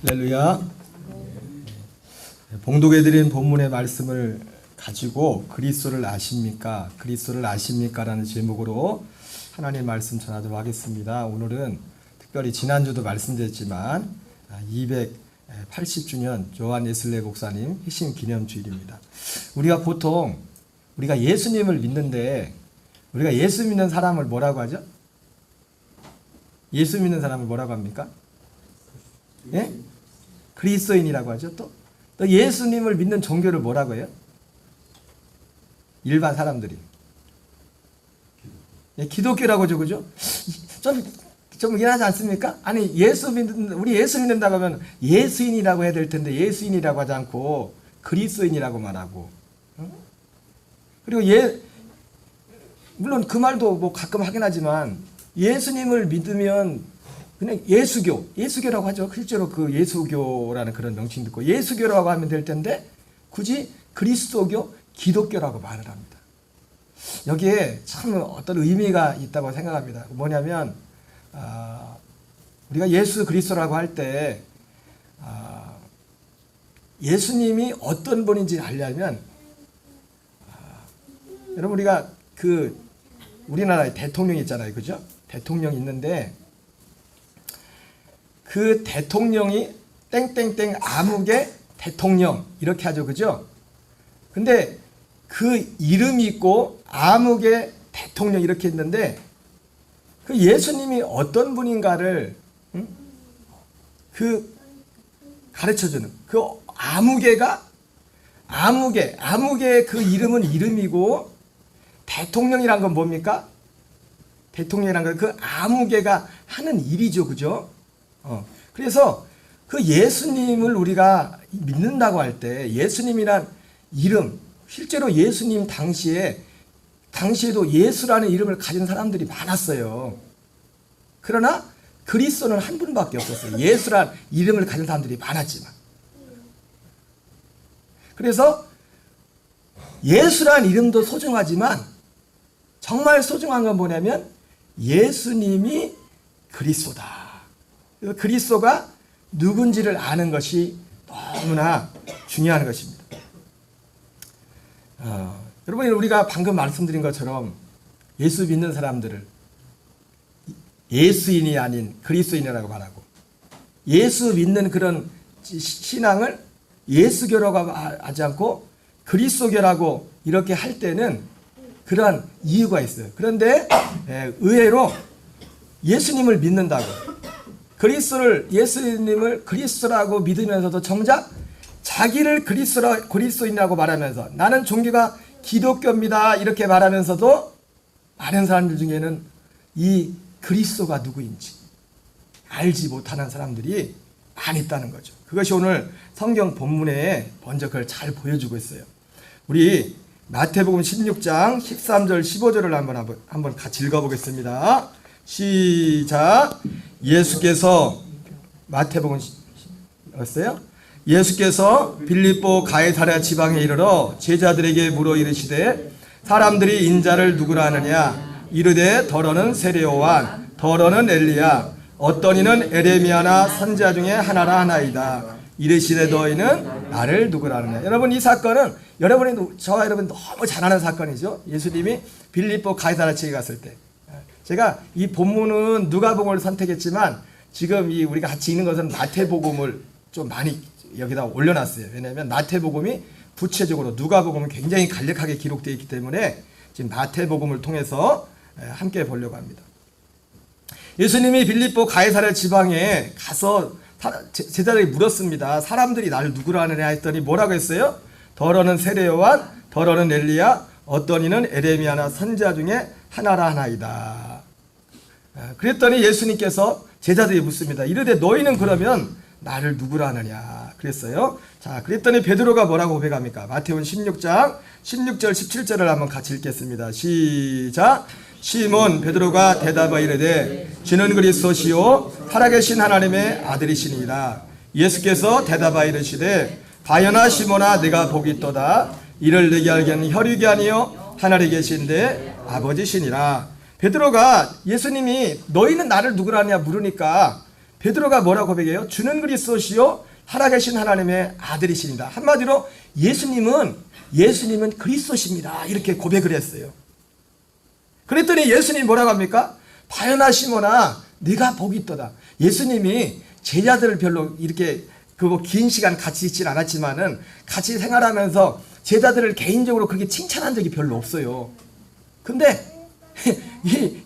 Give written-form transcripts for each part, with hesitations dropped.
할렐루야. 봉독해드린 본문의 말씀을 가지고 그리스도를 아십니까? 그리스도를 아십니까? 라는 제목으로 하나님 말씀 전하도록 하겠습니다. 오늘은 특별히 지난주도 말씀드렸지만 280주년 요한 예슬레 목사님 회심 기념주일입니다. 우리가 보통 우리가 예수님을 믿는데 우리가 예수 믿는 사람을 뭐라고 하죠? 예수 믿는 사람을 뭐라고 합니까? 예? 그리스도인이라고 하죠. 또 예수님을 믿는 종교를 뭐라고 해요? 일반 사람들이 기독교라고 하죠, 그죠? 좀 이해하지 않습니까? 아니 우리 예수 믿는다고 하면 예수인이라고 해야 될 텐데 예수인이라고 하지 않고 그리스도인이라고 말하고, 그리고 물론 그 말도 뭐 가끔 하긴 하지만 예수님을 믿으면 그냥 예수교라고 하죠. 실제로 그 예수교라는 그런 명칭 듣고 예수교라고 하면 될 텐데 굳이 그리스도교, 기독교라고 말을 합니다. 여기에 참 어떤 의미가 있다고 생각합니다. 뭐냐면 우리가 예수 그리스도라고 할 때 예수님이 어떤 분인지 알려면 여러분 우리가 그 우리나라에 대통령이 있잖아요, 그죠? 대통령이 있는데 그 대통령이 땡땡땡 아무개 대통령 이렇게 하죠, 그죠? 근데 그 이름이 있고 아무개 대통령 이렇게 있는데 그 예수님이 어떤 분인가를 그 가르쳐주는 그 아무개의 그 이름은 이름이고 대통령이란 건 뭡니까? 대통령이란 건 그 아무개가 하는 일이죠, 그죠? 그래서 그 예수님을 우리가 믿는다고 할 때 예수님이란 이름, 실제로 예수님 당시에도 예수라는 이름을 가진 사람들이 많았어요. 그러나 그리스도는 한 분밖에 없었어요. 예수란 이름을 가진 사람들이 많았지만. 그래서 예수란 이름도 소중하지만 정말 소중한 건 뭐냐면 예수님이 그리스도다. 그리스도가 누군지를 아는 것이 너무나 중요한 것입니다. 여러분 우리가 방금 말씀드린 것처럼 예수 믿는 사람들을 예수인이 아닌 그리스도인이라고 말하고 예수 믿는 그런 신앙을 예수교라고 하지 않고 그리스도교라고 이렇게 할 때는 그러한 이유가 있어요. 그런데 의외로 예수님을 믿는다고 예수님을 그리스도라고 믿으면서도 정작 자기를 그리스도인이라고 말하면서 나는 종교가 기독교입니다 이렇게 말하면서도 많은 사람들 중에는 이 그리스도가 누구인지 알지 못하는 사람들이 많이 있다는 거죠. 그것이 오늘 성경 본문에 먼저 그걸 잘 보여주고 있어요. 우리 마태복음 16장 13절 15절을 한번 같이 읽어보겠습니다. 시작. 예수께서 마태복음 어요? 예수께서 빌립보 가이사랴 지방에 이르러 제자들에게 물어 이르시되 사람들이 인자를 누구라 하느냐 이르되 더러는 세례요한 더러는 엘리야 어떤 이는 에레미야나 선지자 중에 하나라 하나이다. 이르시되 너희는 나를 누구라 하느냐. 여러분 이 사건은 저와 여러분 너무 잘 아는 사건이죠. 예수님이 빌립보 가이사랴 지역에 갔을 때 제가 이 본문은 누가복음을 선택했지만 지금 우리가 같이 읽는 것은 마태복음을 좀 많이 여기다 올려놨어요. 왜냐하면 마태복음이 구체적으로 누가복음은 굉장히 간략하게 기록되어 있기 때문에 지금 마태복음을 통해서 함께 보려고 합니다. 예수님이 빌립보 가이사랴 지방에 가서 제자들이 물었습니다. 사람들이 나를 누구라 하느냐 했더니 뭐라고 했어요? 더러는 세례요한 더러는 엘리야 어떤 이는 에레미야나 선지자 중에 하나라 하나이다. 그랬더니 예수님께서 제자들이 묻습니다. 이르되 너희는 그러면 나를 누구라 하느냐 그랬어요. 자, 그랬더니 베드로가 뭐라고 고백합니까? 마태복음 16장 16절 17절을 한번 같이 읽겠습니다. 시작. 시몬 베드로가 대답하여 이르되 주는 그리스도시요 살아계신 하나님의 아들이시니이다. 예수께서 대답하여 이르시되 바요나 시몬아 네가 복이 있도다. 이를 내게 알게 하는 혈육이 아니요 하늘에 계신데 아버지시니라. 베드로가 예수님이 너희는 나를 누구라 하냐 물으니까 베드로가 뭐라고 고백해요? 주는 그리스도시요 살아계신 하나님의 아들이십니다. 한마디로 예수님은 그리스도십니다. 이렇게 고백을 했어요. 그랬더니 예수님이 뭐라고 합니까? 바요나 시몬아 네가 복이 있도다. 예수님이 제자들을 별로 이렇게 긴 시간 같이 있진 않았지만은 같이 생활하면서 제자들을 개인적으로 그렇게 칭찬한 적이 별로 없어요. 근데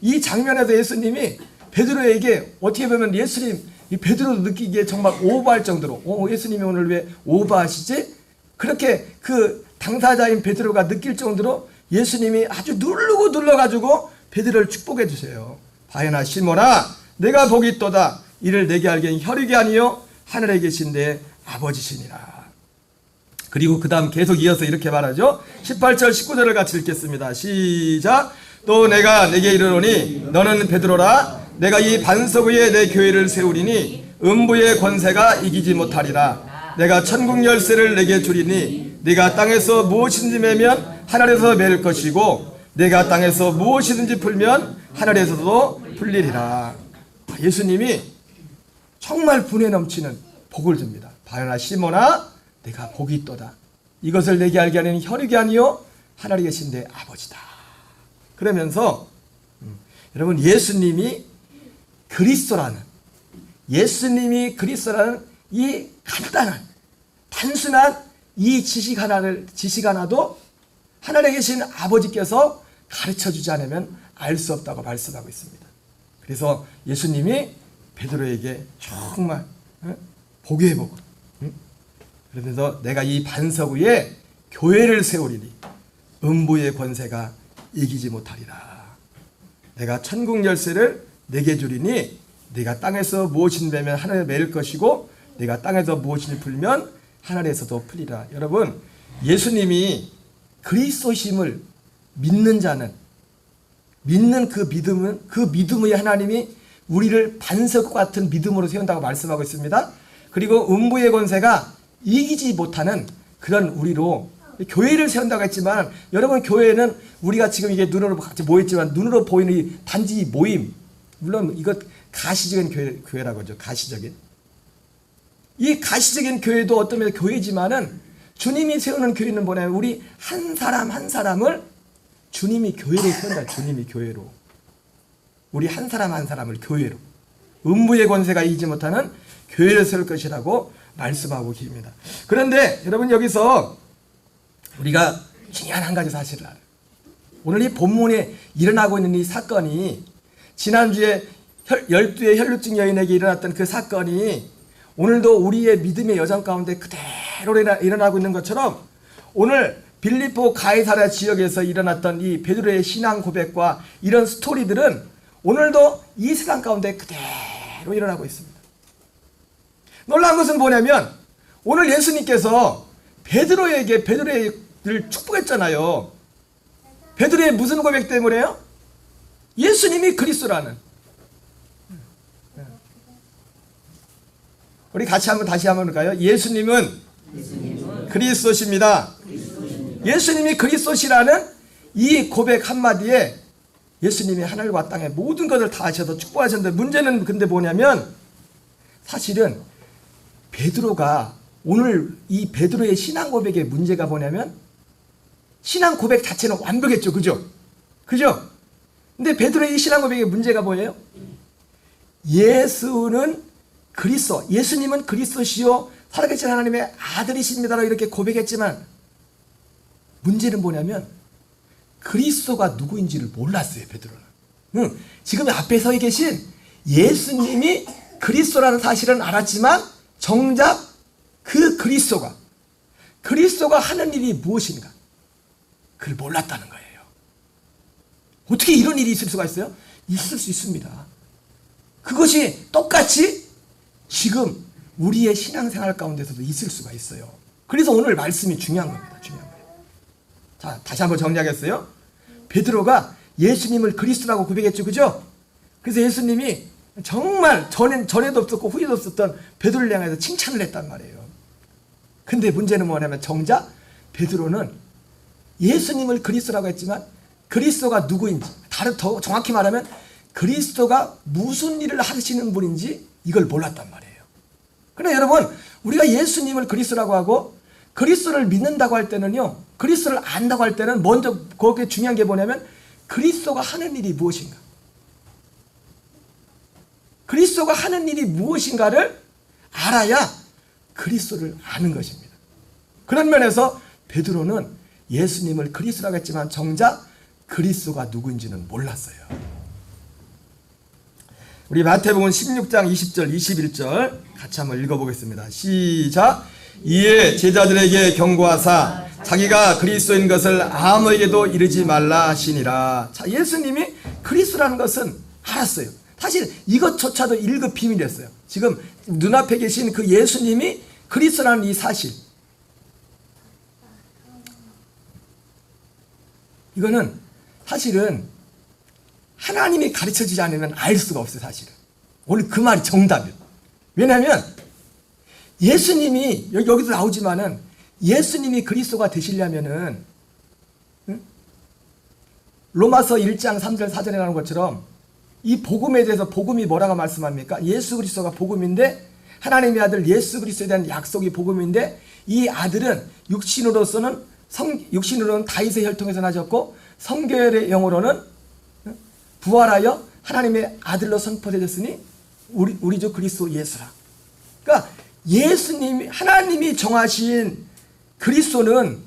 이 장면에서 예수님이 베드로에게 어떻게 보면 예수님 이 베드로도 느끼기에 정말 오버할 정도로 예수님이 오늘 왜 오버하시지? 그렇게 그 당사자인 베드로가 느낄 정도로 예수님이 아주 누르고 눌러가지고 베드로를 축복해 주세요. 바요나 시몬아 내가 복이 있도다. 이를 내게 알기엔 혈육이 아니요 하늘에 계신 내 아버지시니라. 그리고 그 다음 계속 이어서 이렇게 말하죠. 18절 19절을 같이 읽겠습니다. 시작. 또 내가 내게 이르노니 너는 베드로라. 내가 이 반석 위에 내 교회를 세우리니 음부의 권세가 이기지 못하리라. 내가 천국 열쇠를 내게 주리니 네가 땅에서 무엇이든지 매면 하늘에서 맬 것이고 내가 땅에서 무엇이든지 풀면 하늘에서도 풀리리라. 예수님이 정말 분에 넘치는 복을 줍니다. 바요나 시몬아 내가 복이 있도다. 이것을 내게 알게 하는 혈육이 아니요 하늘에 계신 내 아버지다. 그러면서 여러분 예수님이 그리스도라는 이 간단한 단순한 이 지식 하나도 하늘에 계신 아버지께서 가르쳐주지 않으면 알 수 없다고 말씀하고 있습니다. 그래서 예수님이 베드로에게 정말 복의 복을 그래서 내가 이 반석 위에 교회를 세우리니 음부의 권세가 이기지 못하리라. 내가 천국 열쇠를 내게 주리니 네가 땅에서 무엇이든 매면 하늘에 매일 것이고 네가 땅에서 무엇이든 풀면 하늘에서도 풀리라. 여러분 예수님이 그리스도심을 믿는 자는 믿는 그 믿음의 하나님이 우리를 반석 같은 믿음으로 세운다고 말씀하고 있습니다. 그리고 음부의 권세가 이기지 못하는 그런 우리로 교회를 세운다고 했지만 여러분 교회는 우리가 지금 이게 눈으로 같이 모였지만 눈으로 보이는 이 단지 모임 물론 이것 가시적인 교회라고 하죠. 가시적인 이 가시적인 교회도 어떤 면에서 교회지만은 주님이 세우는 교회는 뭐냐면 우리 한 사람 한 사람을 주님이 교회로 세운다. 주님이 교회로 우리 한 사람 한 사람을 교회로 음부의 권세가 이기지 못하는 교회를 세울 것이라고 말씀하고 계십니다. 그런데 여러분 여기서 우리가 중요한 한 가지 사실을 알아요. 오늘 이 본문에 일어나고 있는 이 사건이 지난주에 12의 혈루증 여인에게 일어났던 그 사건이 오늘도 우리의 믿음의 여정 가운데 그대로 일어나고 있는 것처럼 오늘 빌립보 가이사랴 지역에서 일어났던 이 베드로의 신앙 고백과 이런 스토리들은 오늘도 이 세상 가운데 그대로 일어나고 있습니다. 놀라운 것은 뭐냐면 오늘 예수님께서 베드로를 축복했잖아요. 베드로의 무슨 고백 때문에요? 예수님이 그리스도라는. 우리 같이 다시 한번 볼까요? 예수님은 그리스도십니다. 예수님이 그리스도시라는 이 고백 한마디에 예수님이 하늘과 땅의 모든 것을 다 하셔서 축복하셨는데 문제는 근데 뭐냐면 사실은 베드로가 오늘 이 베드로의 신앙 고백의 문제가 뭐냐면 신앙 고백 자체는 완벽했죠. 그죠? 근데 베드로의 이 신앙 고백의 문제가 뭐예요? 예수님은 그리스도시요 살아계신 하나님의 아들이십니다라고 이렇게 고백했지만 문제는 뭐냐면 그리스도가 누구인지를 몰랐어요. 베드로는. 지금 앞에 서 계신 예수님이 그리스도라는 사실은 알았지만 정작 그 그리스도가 하는 일이 무엇인가 그걸 몰랐다는 거예요. 어떻게 이런 일이 있을 수가 있어요? 있을 수 있습니다. 그것이 똑같이 지금 우리의 신앙생활 가운데서도 있을 수가 있어요. 그래서 오늘 말씀이 중요한 겁니다. 자, 다시 한번 정리하겠어요. 베드로가 예수님을 그리스도라고 고백했죠. 그죠? 그래서 예수님이 정말 전에도 없었고 후에도 없었던 베드로를 향해서 칭찬을 했단 말이에요. 근데 문제는 뭐냐면 정작 베드로는 예수님을 그리스도라고 했지만 그리스도가 누구인지 더 정확히 말하면 그리스도가 무슨 일을 하시는 분인지 이걸 몰랐단 말이에요. 그러나 여러분, 우리가 예수님을 그리스도라고 하고 그리스도를 믿는다고 할 때는요, 그리스도를 안다고 할 때는 먼저 거기에 중요한 게 뭐냐면 그리스도가 하는 일이 무엇인가, 그리스도가 하는 일이 무엇인가를 알아야 그리스도를 아는 것입니다. 그런 면에서 베드로는 예수님을 그리스도라고 했지만 정작 그리스도가 누구인지는 몰랐어요. 우리 마태복음 16장 20절 21절 같이 한번 읽어보겠습니다. 시작. 이에 제자들에게 경고하사 자기가 그리스도인 것을 아무에게도 이르지 말라 하시니라. 자, 예수님이 그리스도라는 것은 알았어요. 사실 이것조차도 1급 비밀이었어요. 지금 눈앞에 계신 그 예수님이 그리스도라는 이 사실, 이거는 사실은 하나님이 가르쳐주지 않으면 알 수가 없어요. 사실은 오늘 그 말이 정답이에요. 왜냐하면 예수님이 여기도 나오지만은 예수님이 그리스도가 되시려면은, 로마서 1장 3절 4절에 나오는 것처럼 이 복음에 대해서, 복음이 뭐라고 말씀합니까? 예수 그리스도가 복음인데, 하나님의 아들 예수 그리스도에 대한 약속이 복음인데, 이 아들은 육신으로는 다윗의 혈통에서 나셨고 성결의 영으로는 부활하여 하나님의 아들로 선포되었으니 우리 주 그리스도 예수라. 그러니까 예수님이, 하나님이 정하신 그리스도는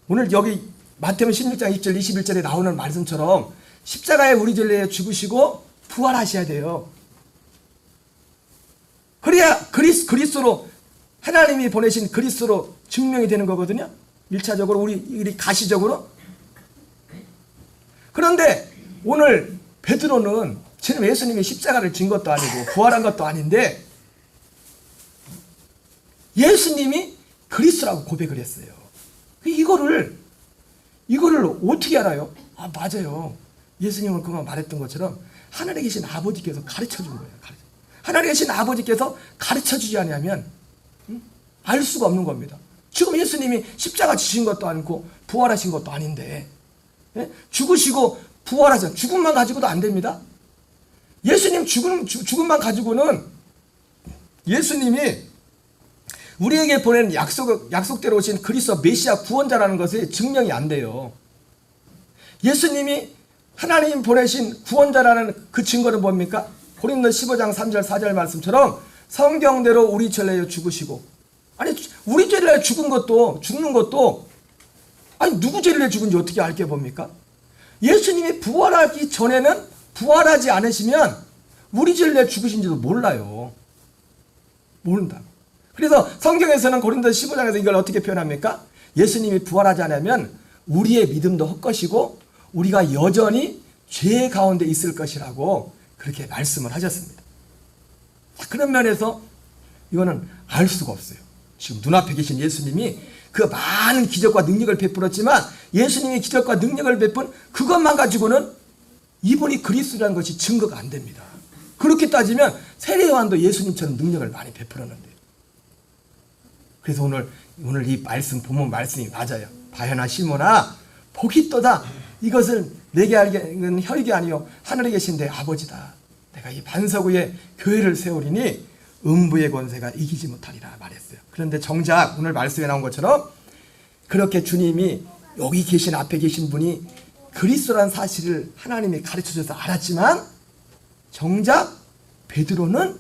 오늘 여기 마태복음 16장 20절 21절에 나오는 말씀처럼 십자가에 우리 죄를 위해 죽으시고 부활하셔야 돼요. 그래야 그리스도로, 하나님이 보내신 그리스도로 증명이 되는 거거든요. 1차적으로, 우리 가시적으로. 그런데 오늘 베드로는 지금 예수님이 십자가를 진 것도 아니고 부활한 것도 아닌데 예수님이 그리스도라고 고백을 했어요. 이거를 어떻게 알아요? 아, 맞아요. 예수님은 그만 말했던 것처럼 하늘에 계신 아버지께서 가르쳐 준 거예요. 하늘에 계신 아버지께서 가르쳐 주지 않으면 알 수가 없는 겁니다. 지금 예수님이 십자가 지신 것도 아니고 부활하신 것도 아닌데, 죽으시고 부활하신, 죽음만 가지고도 안 됩니다. 예수님 죽음만 가지고는 예수님이 우리에게 보낸 약속대로 오신 그리스도 메시아 구원자라는 것이 증명이 안 돼요. 예수님이 하나님 보내신 구원자라는 그 증거는 뭡니까? 고린도서 15장 3절 4절 말씀처럼 성경대로 우리 죄를 위하여 죽으시고, 아니 우리 죄를 위하여 죽는 것도 아니 누구 죄를 위하여 죽은지 어떻게 알게 봅니까? 예수님이 부활하기 전에는, 부활하지 않으시면 우리 죄를 위하여 죽으신지도 몰라요. 모른다. 그래서 성경에서는 고린도서 15장에서 이걸 어떻게 표현합니까? 예수님이 부활하지 않으면 우리의 믿음도 헛것이고 우리가 여전히 죄 가운데 있을 것이라고 그렇게 말씀을 하셨습니다. 그런 면에서 이거는 알 수가 없어요. 지금 눈앞에 계신 예수님이 그 많은 기적과 능력을 베풀었지만 예수님이 기적과 능력을 베푼 그것만 가지고는 이분이 그리스도라는 것이 증거가 안 됩니다. 그렇게 따지면 세례 요한도 예수님처럼 능력을 많이 베풀었는데, 그래서 오늘 이 말씀, 본문 말씀이 맞아요. 바요나 시몬아, 복이 또다. 이것을 내게 알게는 혈육이 아니요 하늘에 계신 내 아버지다. 내가 이 반석 위에 교회를 세우리니 음부의 권세가 이기지 못하리라 말했어요. 그런데 정작 오늘 말씀에 나온 것처럼 그렇게 주님이 여기 계신, 앞에 계신 분이 그리스도라는 사실을 하나님이 가르쳐줘서 알았지만 정작 베드로는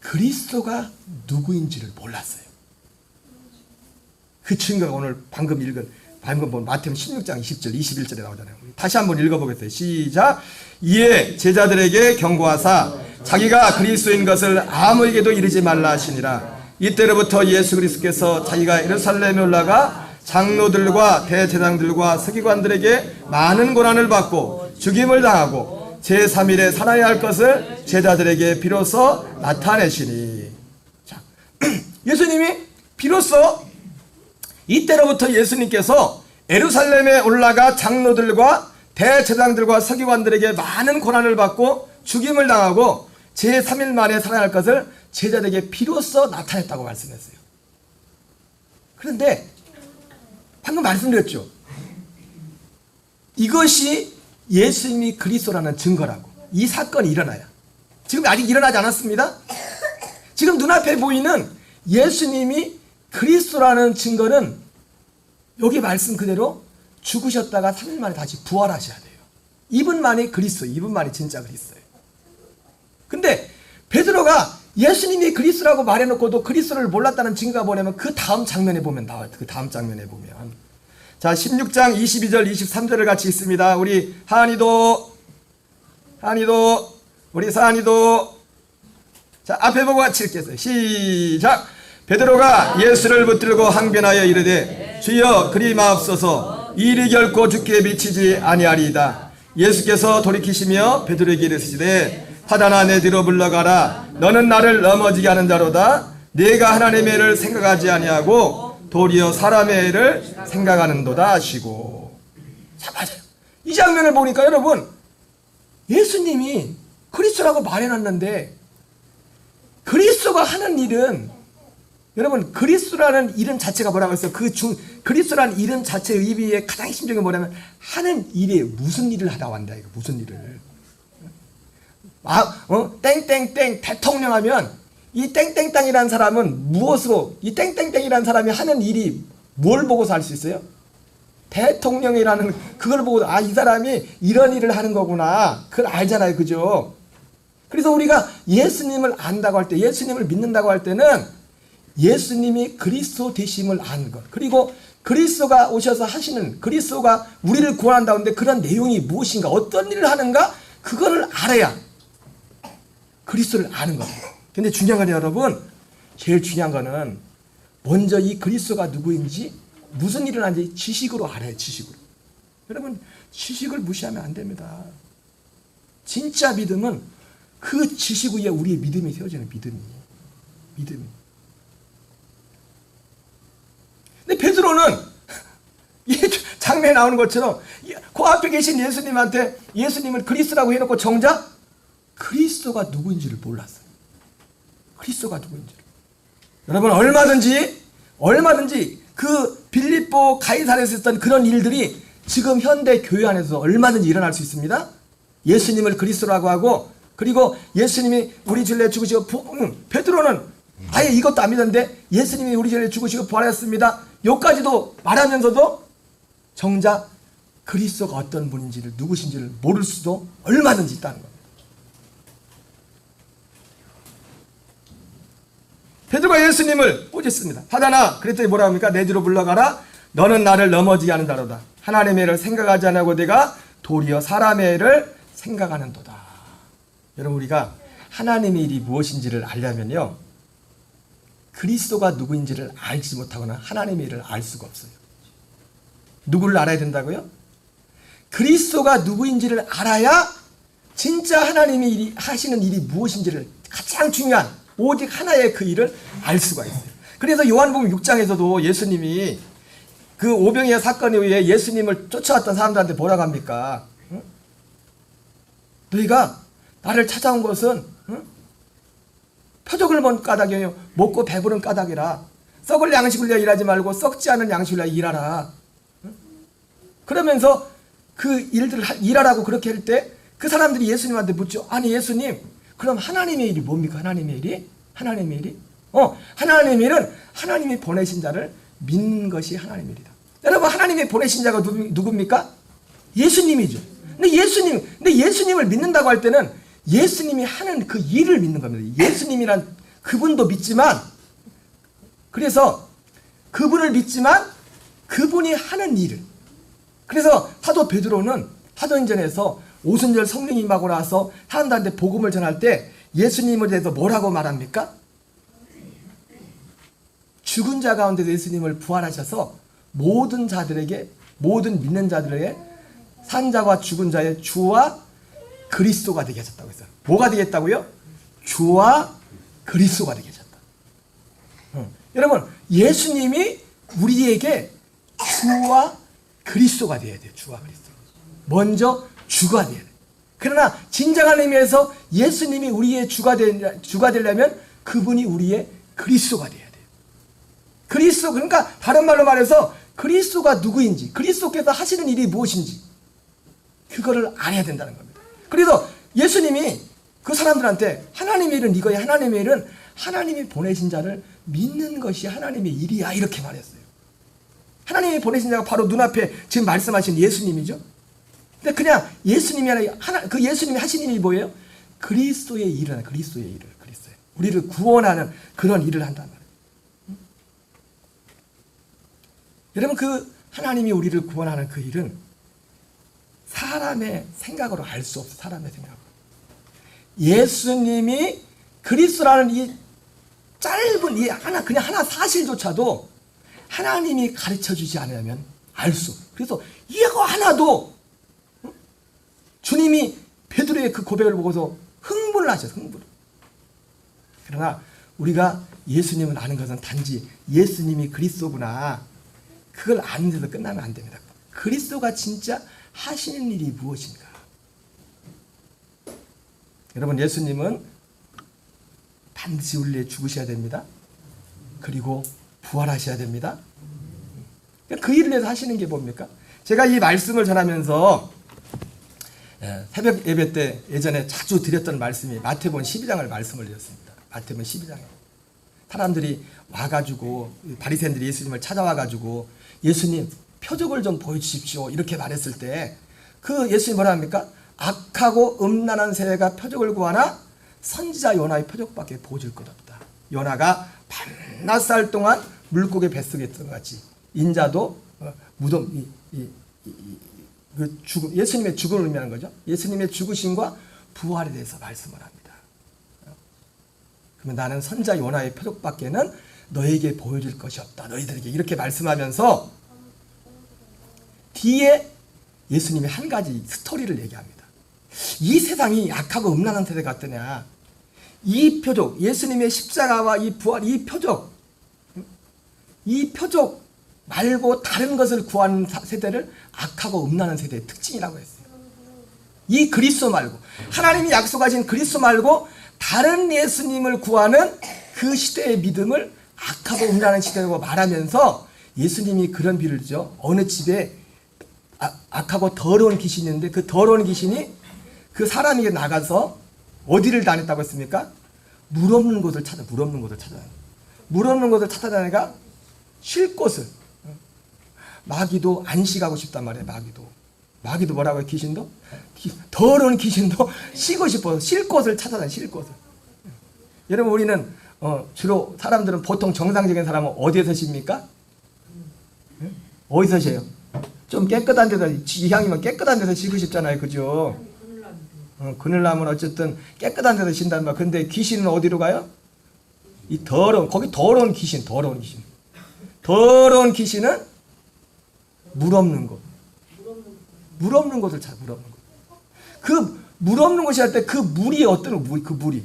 그리스도가 누구인지를 몰랐어요. 그 증거가 오늘 방금 본 마태복음 16장 20절 21절에 나오잖아요. 다시 한번 읽어보겠어요. 시작. 이에 제자들에게 경고하사 자기가 그리스도인 것을 아무에게도 이르지 말라 하시니라. 이때로부터 예수 그리스도께서 자기가 예루살렘에 올라가 장로들과 대제사장들과 서기관들에게 많은 고난을 받고 죽임을 당하고 제3일에 살아야 할 것을 제자들에게 비로소 나타내시니. 자, 예수님이 비로소 이때로부터 예수님께서 예루살렘에 올라가 장로들과 대제사장들과 서기관들에게 많은 고난을 받고 죽임을 당하고 제3일 만에 살아야 할 것을 제자들에게 비로소 나타냈다고 말씀했어요. 그런데 방금 말씀드렸죠. 이것이 예수님이 그리스도라는 증거라고. 이 사건이 일어나야. 지금 아직 일어나지 않았습니다. 지금 눈앞에 보이는 예수님이 그리스도라는 증거는 여기 말씀 그대로 죽으셨다가 3일 만에 다시 부활하셔야 돼요. 이분만이 그리스도, 이분만이 진짜 그리스도예요. 근데 베드로가 예수님이 그리스도라고 말해놓고도 그리스도를 몰랐다는 증거가 뭐냐면 그 다음 장면에 보면 나와요. 그 다음 장면에 보면. 자, 16장 22절 23절을 같이 읽습니다. 우리 하은이도 우리 사한이도 자, 앞에 보고 같이 읽겠어요. 시작. 베드로가 예수를 붙들고 항변하여 이르되 주여 그리 마옵소서, 일이 결코 주께 미치지 아니하리이다. 예수께서 돌이키시며 베드로에게 이르시되 사단아, 내 뒤로 물러가라. 너는 나를 넘어지게 하는 자로다. 네가 하나님의 애를 생각하지 아니하고 도리어 사람의 애를 생각하는도다 하시고. 자, 맞아요. 이 장면을 보니까 여러분, 예수님이 그리스도라고 말해놨는데 그리스도가 하는 일은, 여러분, 그리스도라는 이름 자체가 뭐라고 했어요? 그리스도라는 이름 자체의 의미의 가장 핵심적인 게 뭐냐면 하는 일이 무슨 일을 하다 왔다. 이거 무슨 일을. 땡땡땡 대통령 하면 이 땡땡땅이라는 사람은 무엇으로, 이 땡땡땡이라는 사람이 하는 일이 뭘 보고서 알 수 있어요? 대통령이라는 그걸 보고, 아, 이 사람이 이런 일을 하는 거구나. 그걸 알잖아요. 그죠? 그래서 우리가 예수님을 안다고 할 때, 예수님을 믿는다고 할 때는 예수님이 그리스도 되심을 아는 것, 그리고 그리스도가 오셔서 하시는, 그리스도가 우리를 구원한다는데 그런 내용이 무엇인가, 어떤 일을 하는가, 그거를 알아야 그리스도를 아는 겁니다. 근데 중요한 건 여러분, 제일 중요한 거는 먼저 이 그리스도가 누구인지, 무슨 일을 하는지 지식으로 알아요. 지식으로. 여러분, 지식을 무시하면 안 됩니다. 진짜 믿음은 그 지식 위에 우리의 믿음이 세워지는 믿음이. 근데 베드로는 이 장면에 나오는 것처럼 그 앞에 계신 예수님한테 예수님을 그리스도라고 해놓고 정작 그리스도가 누구인지를 몰랐어요. 그리스도가 누구인지를. 여러분, 얼마든지 그 빌립보 가이사랴에서 있었던 그런 일들이 지금 현대 교회 안에서 얼마든지 일어날 수 있습니다. 예수님을 그리스도라고 하고, 그리고 예수님이 우리 죄를 죽으시고, 베드로는 아예 이것도 안 믿었는데 예수님이 우리 죄를 죽으시고 부활하셨습니다. 여기까지도 말하면서도 정작 그리스도가 어떤 분인지를, 누구신지를 모를 수도 얼마든지 있다는 겁니다. 베드로가 예수님을 꼬집습니다. 사단아, 그랬더니 뭐라고 합니까? 내 뒤로 물러가라. 너는 나를 넘어지게 하는 자로다. 하나님의 애를 생각하지 않고 내가 도리어 사람의 애를 생각하는도다. 여러분, 우리가 하나님의 일이 무엇인지를 알려면요, 그리스도가 누구인지를 알지 못하거나 하나님의 일을 알 수가 없어요. 누구를 알아야 된다고요? 그리스도가 누구인지를 알아야 진짜 하나님이 하시는 일이 무엇인지를, 가장 중요한 오직 하나의 그 일을 알 수가 있어요. 그래서 요한복음 6장에서도 예수님이 그 오병이어 사건 이후에 예수님을 쫓아왔던 사람들한테 뭐라고 합니까? 응? 너희가 나를 찾아온 것은 표적을 본 까닭이에요. 먹고 배부른 까닭이라. 썩을 양식을 위하여 일하지 말고 썩지 않은 양식을 위하여 일하라. 그러면서 그 일들을 일하라고 그렇게 할 때 그 사람들이 예수님한테 묻죠. 아니 예수님, 그럼 하나님의 일이 뭡니까? 하나님의 일이? 하나님의 일이? 하나님의 일은 하나님이 보내신 자를 믿는 것이 하나님의 일이다. 여러분, 하나님이 보내신 자가 누굽니까? 예수님이죠. 근데 예수님을 믿는다고 할 때는 예수님이 하는 그 일을 믿는 겁니다. 예수님이란 그분도 믿지만, 그래서 그분을 믿지만 그분이 하는 일을. 그래서 사도 베드로는 사도행전에서 오순절 성령이 임하고 나서 사람들한테 복음을 전할 때 예수님에 대해서 뭐라고 말합니까? 죽은 자 가운데서 예수님을 부활하셔서 모든 자들에게, 모든 믿는 자들에게 산자와 죽은 자의 주와 그리스도가 되게 하셨다고 했어요. 뭐가 되겠다고요? 주와 그리스도가 되게 하셨다. 여러분, 예수님이 우리에게 주와 그리스도가 되어야 돼요. 주와 그리스도. 먼저 주가 돼야 돼요. 그러나 진정한 의미에서 예수님이 우리의 주가 되려면 그분이 우리의 그리스도가 돼야 돼요. 그리스도, 그러니까 다른 말로 말해서 그리스도가 누구인지, 그리스도께서 하시는 일이 무엇인지 그거를 알아야 된다는 겁니다. 그래서 예수님이 그 사람들한테 하나님의 일은 이거야. 하나님의 일은 하나님이 보내신 자를 믿는 것이 하나님의 일이야. 이렇게 말했어요. 하나님이 보내신 자가 바로 눈앞에 지금 말씀하신 예수님이죠. 근데 그냥 예수님이 아니라 그 예수님이 하신 일이 뭐예요? 그리스도의 일을, 그리스도의 일을, 그리스도의 우리를 구원하는 그런 일을 한단 말이에요. 여러분, 그 하나님이 우리를 구원하는 그 일은 사람의 생각으로 알 수 없어. 사람의 생각으로. 예수님이 그리스도라는 이 짧은 이 그냥 하나 사실조차도 하나님이 가르쳐 주지 않으면 알 수 없어. 그래서 이거 하나도 주님이 베드로의 그 고백을 보고서 흥분을 하셨어요. 흥분. 그러나 우리가 예수님을 아는 것은 단지 예수님이 그리스도구나, 그걸 아는 데서 끝나면 안 됩니다. 그리스도가 진짜 하시는 일이 무엇인가? 여러분, 예수님은 반드시 우리 위해 죽으셔야 됩니다. 그리고 부활하셔야 됩니다. 그 일을 위해서 하시는 게 뭡니까? 제가 이 말씀을 전하면서 새벽 예배 때 예전에 자주 드렸던 말씀이 마태복음 12장을 말씀을 드렸습니다. 마태복음 12장에 사람들이 와가지고, 바리새인들이 예수님을 찾아와가지고 예수님 표적을 좀 보여주십시오 이렇게 말했을 때 그 예수님 뭐라 합니까? 악하고 음란한 세대가 표적을 구하나 선지자 요나의 표적밖에 보여줄 것 없다. 요나가 밤낮살 동안 물고기 뱃속에 있던 것 같이 인자도 무덤 그 죽음, 예수님의 죽음을 의미하는 거죠. 예수님의 죽으심과 부활에 대해서 말씀을 합니다. 그러면 나는 선지자 요나의 표적밖에는 너에게 보여줄 것이 없다. 너희들에게 이렇게 말씀하면서 뒤에 예수님이 한 가지 스토리를 얘기합니다. 이 세상이 악하고 음란한 세대 같더냐. 이 표적, 예수님의 십자가와 이 부활, 이 표적 말고 다른 것을 구하는 세대를 악하고 음란한 세대의 특징이라고 했어요. 이 그리스도 말고, 하나님이 약속하신 그리스도 말고 다른 예수님을 구하는 그 시대의 믿음을 악하고 음란한 시대라고 말하면서 예수님이 그런 비를 죠. 어느 집에 악하고 더러운 귀신이 있는데 그 더러운 귀신이 그 사람에게 나가서 어디를 다녔다고 했습니까? 물 없는 곳을 찾아다녀요. 물 없는 곳을 찾아다니가 쉴 곳을. 마귀도 안식하고 싶단 말이에요. 마귀도 뭐라고 해요? 귀신도? 더러운 귀신도 쉬고 싶어서 쉴 곳을 찾아다녀요. 쉴 곳을. 여러분, 우리는 주로 사람들은 보통 정상적인 사람은 어디에서 쉽니까? 어디서 쉬어요? 좀 깨끗한 데서, 이왕이면 깨끗한 데서 쉬고 싶잖아요. 그죠? 그늘 나면 어쨌든 깨끗한 데서 쉰단 말이야. 근데 귀신은 어디로 가요? 거기 더러운 귀신은 물 없는 곳. 물 없는 곳을 찾아, 물 없는 곳. 그 물 없는 곳이 할 때 그 물이 어떤 물, 그 물.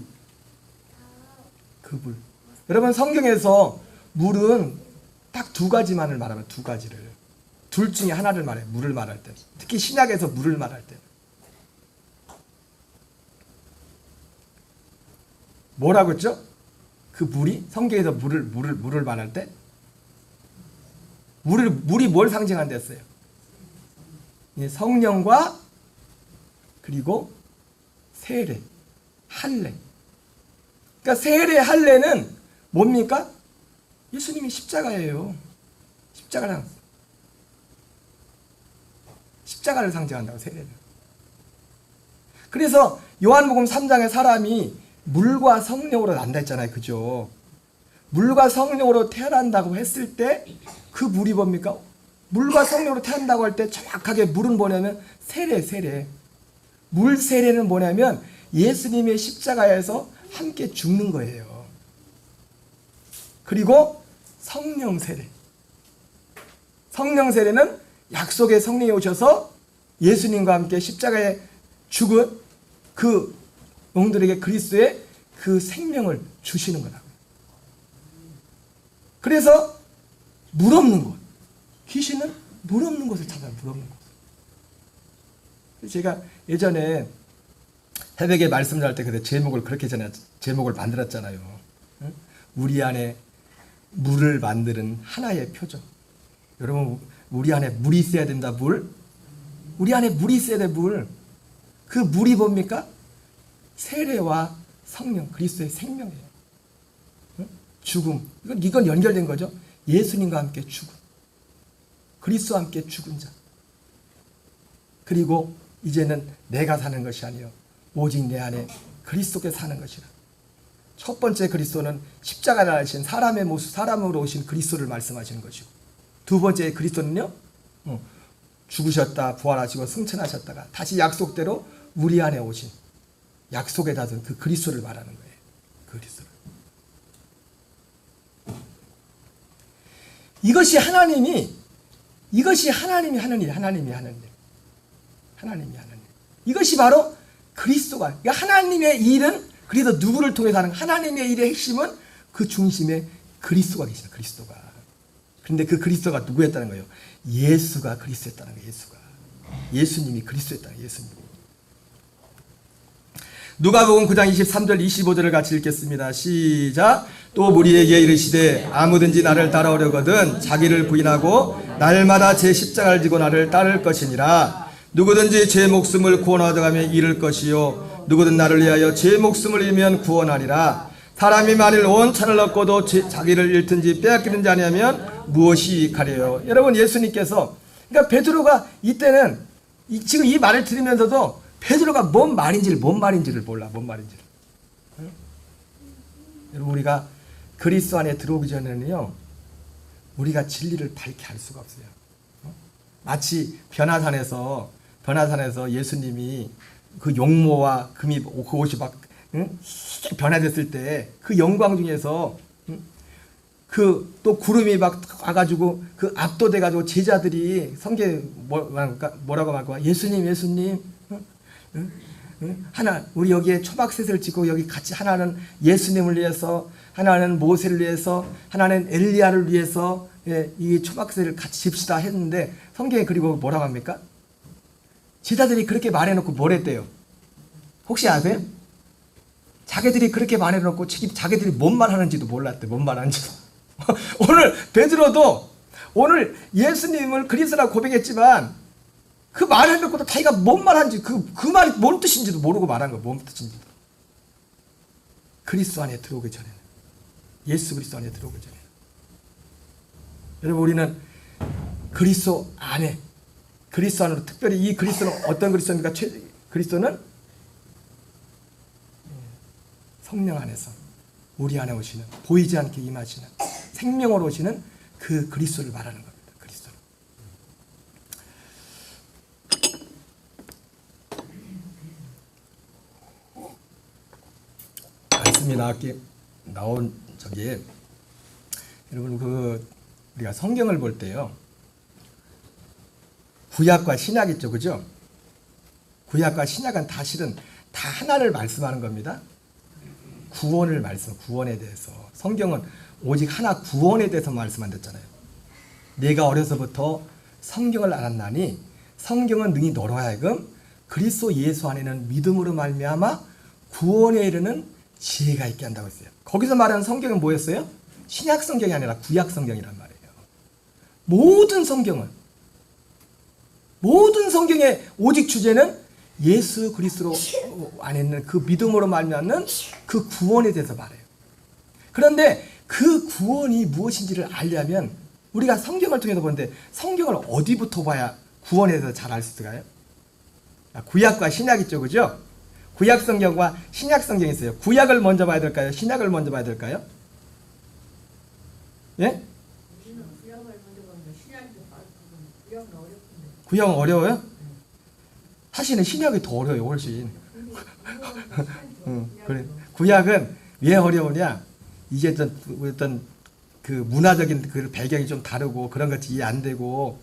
여러분, 성경에서 물은 딱 두 가지만을 말하면 두 가지를. 둘 중에 하나를 말해, 물을 말할 때. 특히 신약에서 물을 말할 때. 뭐라고 했죠? 그 물이, 성경에서 물을 말할 때 물이 뭘 상징한다 했어요? 성령과 그리고 세례, 할례. 그러니까 세례, 할례는 뭡니까? 예수님이 십자가예요. 십자가를 상징한다고, 세례는. 그래서 요한복음 3장에 사람이 물과 성령으로 난다 했잖아요. 그죠? 물과 성령으로 태어난다고 했을 때 그 물이 뭡니까? 물과 성령으로 태어난다고 할 때 정확하게 물은 뭐냐면 세례. 물 세례는 뭐냐면 예수님의 십자가에서 함께 죽는 거예요. 그리고 성령 세례. 성령 세례는 약속의 성령이 오셔서 예수님과 함께 십자가에 죽은 그 영들에게 그리스도의 그 생명을 주시는 거다. 그래서 물 없는 곳. 귀신은 물 없는 곳을 찾아요. 물 없는 곳. 제가 예전에 새벽에 말씀 전할 때 그때 제목을 그렇게 제목을 만들었잖아요. 우리 안에 물을 만드는 하나의 표적. 여러분, 우리 안에 물이 있어야 된다. 우리 안에 물이 있어야 돼. 그 물이 뭡니까? 세례와 성령, 그리스도의 생명이에요. 응? 죽음, 이건 연결된 거죠. 예수님과 함께 죽음, 그리스도와 함께 죽은 자. 그리고 이제는 내가 사는 것이 아니요 오직 내 안에 그리스도께 사는 것이라. 첫 번째 그리스도는 십자가를 하신 사람의 모습, 사람으로 오신 그리스도를 말씀하시는 것이고, 두 번째 그리스도는요, 죽으셨다 부활하시고 승천하셨다가 다시 약속대로 우리 안에 오신 약속에 닿은 그 그리스도를 말하는 거예요. 그리스도를. 이것이 하나님이 하는 일, 하나님이 하는 일. 이것이 바로 그리스도가, 그러니까 하나님의 일은, 그래서 누구를 통해서 하는, 하나님의 일의 핵심은 그 중심에 그리스도가 계시다. 그리스도가. 그런데 그 그리스도가 누구였다는 거예요? 예수가 그리스도였다는 거예요. 예수님이 그리스도였다는 거예요. 예수님. 누가복음 9장 23절 25절을 같이 읽겠습니다. 시작. 또 무리에게 이르시되 아무든지 나를 따라오려거든 자기를 부인하고 날마다 제 십자가를 지고 나를 따를 것이니라. 누구든지 제 목숨을 구원하려면 잃을 것이요 누구든 나를 위하여 제 목숨을 잃으면 구원하리라. 사람이 만일 온 천을 얻고도 자기를 잃든지 빼앗기든지 아니하면 무엇이 이익하리요. 여러분, 예수님께서, 그러니까 베드로가 이때는 지금 이 말을 들으면서도 베드로가 뭔 말인지를 몰라. 뭔 말인지를. 응? 여러분, 우리가 그리스도 안에 들어오기 전에는요, 우리가 진리를 밝게 알 수가 없어요. 마치 변화산에서 예수님이 그 용모와 금이, 그 옷이 막 변화됐을 때 그 영광 중에서 그 또 구름이 막 와가지고 그 압도돼가지고 제자들이 성경에 뭐라고 말까? 예수님 하나, 우리 여기에 초막셋을 짓고 여기 같이, 하나는 예수님을 위해서, 하나는 모세를 위해서, 하나는 엘리야를 위해서, 이 초막셋을 같이 집시다 했는데, 성경에 그리고 뭐라고 합니까? 제자들이 그렇게 말해놓고 뭘 했대요? 혹시 아세요? 자기들이 그렇게 말해놓고 자기들이 뭔 말하는지도 몰랐대. 뭔 말하는지도. 오늘 베드로도 오늘 예수님을 그리스도라고 고백했지만 그 말해놓고도 자기가 뭔 말하는지 그 말이 뭔 뜻인지도 모르고 말한 거예요. 뭔 뜻인지도. 그리스도 안에 들어오기 전에는, 예수 그리스도 안에 들어오기 전에는, 여러분, 우리는 그리스도 안에, 그리스도 안으로, 특별히 이 그리스도는 어떤 그리스도입니까? 그리스도는 성령 안에서 우리 안에 오시는, 보이지 않게 임하시는, 생명으로 오시는 그 그리스도를 말하는 겁니다. 그리스도를. 말씀이 나온 저기에, 여러분, 우리가 성경을 볼 때요, 구약과 신약 있죠, 그죠? 구약과 신약은 사실은 다 하나를 말씀하는 겁니다. 구원에 대해서. 성경은 오직 하나 구원에 대해서 말씀한댔잖아요. 내가 어려서부터 성경을 알았나니 성경은 능히 너로 하여금 그리스도 예수 안에는 믿음으로 말미암아 구원에 이르는 지혜가 있게 한다고 했어요. 거기서 말하는 성경은 뭐였어요? 신약 성경이 아니라 구약 성경이란 말이에요. 모든 성경의 오직 주제는 예수 그리스도 안에 있는 그 믿음으로 말미암는 그 구원에 대해서 말해요. 그런데 그 구원이 무엇인지를 알려면 우리가 성경을 통해서 보는데, 성경을 어디부터 봐야 구원에 대해서 잘 알 수 있을까요? 구약과 신약 있죠, 그죠? 구약 성경과 신약 성경이 있어요. 구약을 먼저 봐야 될까요? 신약을 먼저 봐야 될까요? 예? 구약은 어려워요? 사실은 신약이 더 어려워요, 훨씬. 그래. 구약은 왜 어려우냐? 이게 어떤 그 문화적인 그 배경이 좀 다르고 그런 것이 이해 안 되고,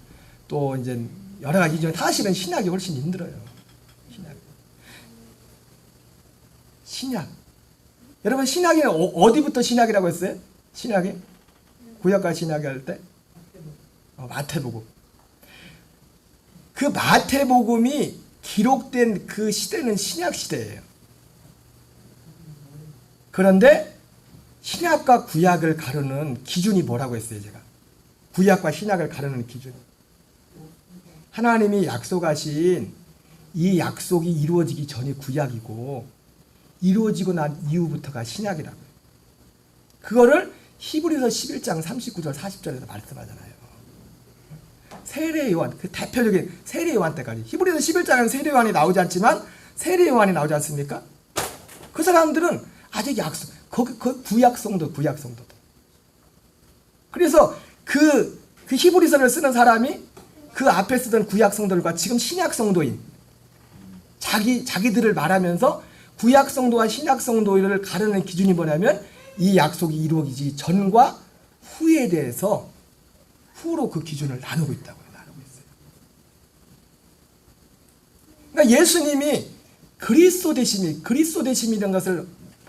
또 이제 여러 가지 중에 사실은 신약이 훨씬 힘들어요. 신약. 여러분, 신약이 어디부터 신약이라고 했어요? 신약이? 구약과 신약이 할 때? 마태복음. 그 마태복음이 기록된 그 시대는 신약 시대예요. 그런데 신약과 구약을 가르는 기준이 뭐라고 했어요, 제가? 구약과 신약을 가르는 기준. 하나님이 약속하신 이 약속이 이루어지기 전이 구약이고, 이루어지고 난 이후부터가 신약이라고요. 그거를 히브리서 11장 39절 40절에서 말씀하잖아요. 세례 요한, 그 대표적인 세례 요한 때까지. 히브리서 11장에는 세례 요한이 나오지 않지만 세례 요한이 나오지 않습니까? 그 사람들은 아직 그 구약 성도. 그래서 그 히브리서를 쓰는 사람이 그 앞에 쓰던 구약 성도들과 지금 신약 성도인 자기들을 말하면서 구약 성도와 신약 성도를 가르는 기준이 뭐냐면 이 약속이 이루어지기 전과 후에 대해서 후로 그 기준을 나누고 있다고요. 나누고 있어요. 그러니까 예수님이 그리스도 되심이라는 것을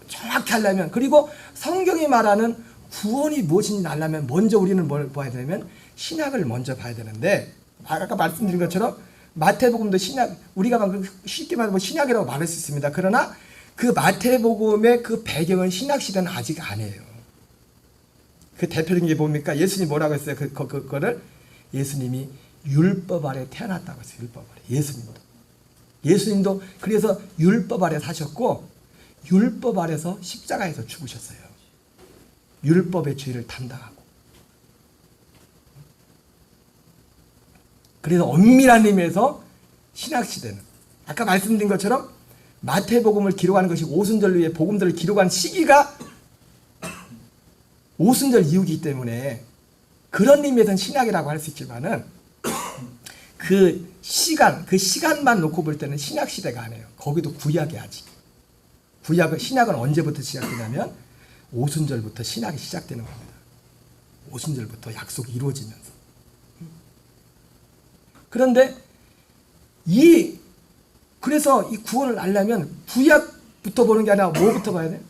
정확히 하려면, 그리고 성경이 말하는 구원이 무엇인지 알려면 먼저 우리는 뭘 봐야 되냐면 신약을 먼저 봐야 되는데, 아까 말씀드린 것처럼 마태복음도 신약, 우리가 쉽게 말하면 신약이라고 말할 수 있습니다. 그러나 그 마태복음의 그 배경은 신약 시대는 아직 아니에요. 그 대표적인 게 뭡니까? 예수님이 뭐라고 했어요? 그거를 예수님이 율법 아래 태어났다고 했어요. 율법 아래. 예수님도 그래서 율법 아래 사셨고 율법 아래서 십자가에서 죽으셨어요. 율법의 죄를 담당하고. 그래서 엄밀한 의미에서 신약시대는 아까 말씀드린 것처럼 마태복음을 기록하는 것이 오순절 위에 복음들을 기록한 시기가 오순절 이후이기 때문에 그런 의미에서는 신약이라고 할 수 있지만은 그 시간만 놓고 볼 때는 신약시대가 아니에요. 거기도 구약이 아직. 신약은 언제부터 시작되냐면 오순절부터 신약이 시작되는 겁니다. 오순절부터 약속이 이루어지면서. 그런데 그래서 이 구원을 알려면 구약부터 보는 게 아니라 뭐부터 봐야 돼요?